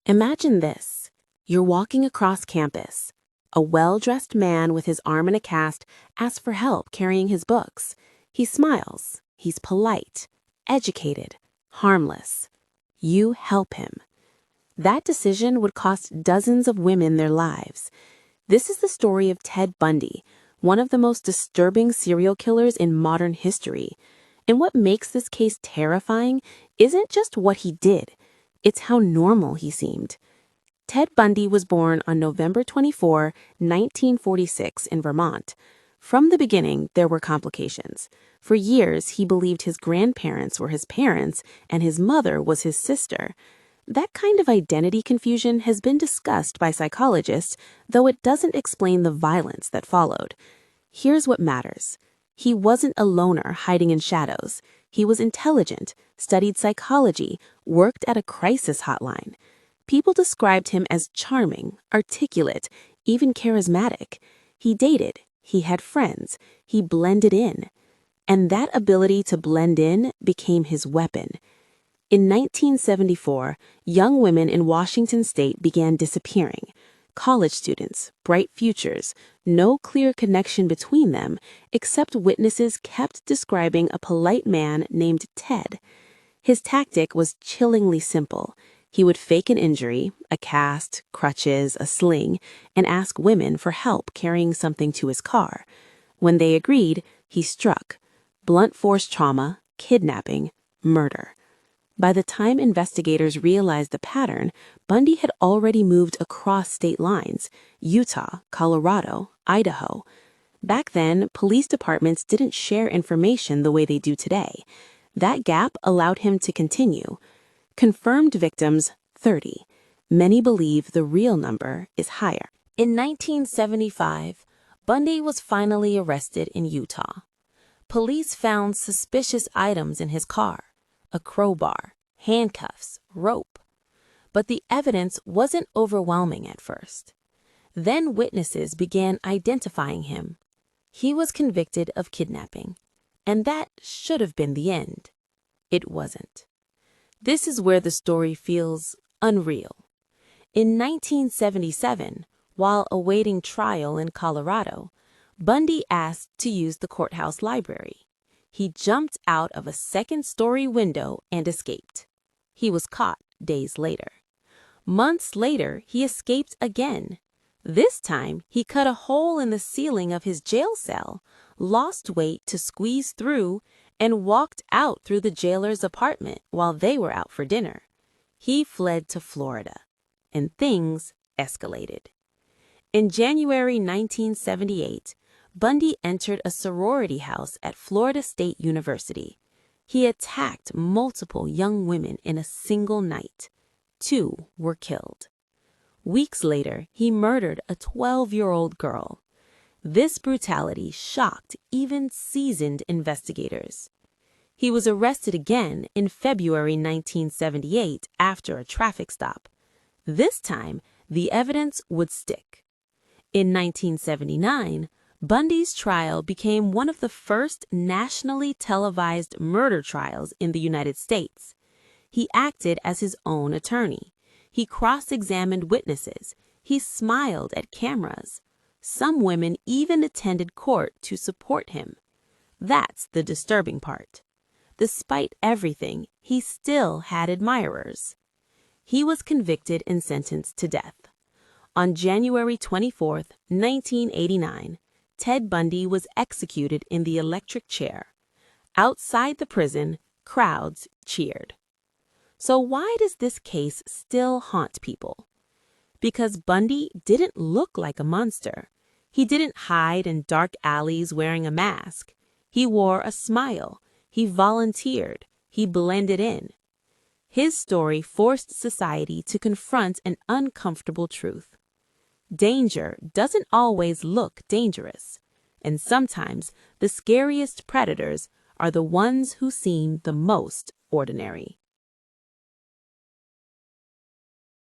Imagine this. You're walking across campus. A well-dressed man with his arm in a cast asks for help carrying his books. He smiles. He's polite, educated, harmless. You help him. That decision would cost dozens of women their lives. This is the story of Ted Bundy, one of the most disturbing serial killers in modern history. And what makes this case terrifying isn't just what he did, it's how normal he seemed. Ted Bundy was born on November 24, 1946, in Vermont. From the beginning, there were complications. For years, he believed his grandparents were his parents and his mother was his sister. That kind of identity confusion has been discussed by psychologists, though it doesn't explain the violence that followed. Here's what matters. He wasn't a loner hiding in shadows. He was intelligent, studied psychology, worked at a crisis hotline. People described him as charming, articulate, even charismatic. He dated, he had friends, he blended in. And that ability to blend in became his weapon. In 1974, young women in Washington state began disappearing. College students, bright futures, no clear connection between them, except witnesses kept describing a polite man named Ted. His tactic was chillingly simple. He would fake an injury, a cast, crutches, a sling, and ask women for help carrying something to his car. When they agreed, he struck. Blunt force trauma, kidnapping, murder. By the time investigators realized the pattern, Bundy had already moved across state lines: Utah, Colorado, Idaho. Back then, police departments didn't share information the way they do today. That gap allowed him to continue. Confirmed victims, 30. Many believe the real number is higher. In 1975, Bundy was finally arrested in Utah. Police found suspicious items in his car: a crowbar, handcuffs, rope. But the evidence wasn't overwhelming at first. Then witnesses began identifying him. He was convicted of kidnapping, and that should have been the end. It wasn't. This is where the story feels unreal. In 1977, while awaiting trial in Colorado, Bundy asked to use the courthouse library. He jumped out of a second-story window and escaped. He was caught days later. Months later, he escaped again. This time, he cut a hole in the ceiling of his jail cell, lost weight to squeeze through, and walked out through the jailer's apartment while they were out for dinner. He fled to Florida, and things escalated. In January 1978, Bundy entered a sorority house at Florida State University. He attacked multiple young women in a single night. 2 were killed. Weeks later, he murdered a 12-year-old girl. This brutality shocked even seasoned investigators. He was arrested again in February 1978 after a traffic stop. This time, the evidence would stick. In 1979, Bundy's trial became one of the first nationally televised murder trials in the United States. He acted as his own attorney. He cross-examined witnesses. He smiled at cameras. Some women even attended court to support him. That's the disturbing part. Despite everything, he still had admirers. He was convicted and sentenced to death. On January 24, 1989, Ted Bundy was executed in the electric chair. Outside the prison, crowds cheered. So why does this case still haunt people? Because Bundy didn't look like a monster. He didn't hide in dark alleys wearing a mask. He wore a smile. He volunteered. He blended in. His story forced society to confront an uncomfortable truth. Danger doesn't always look dangerous, and sometimes the scariest predators are the ones who seem the most ordinary.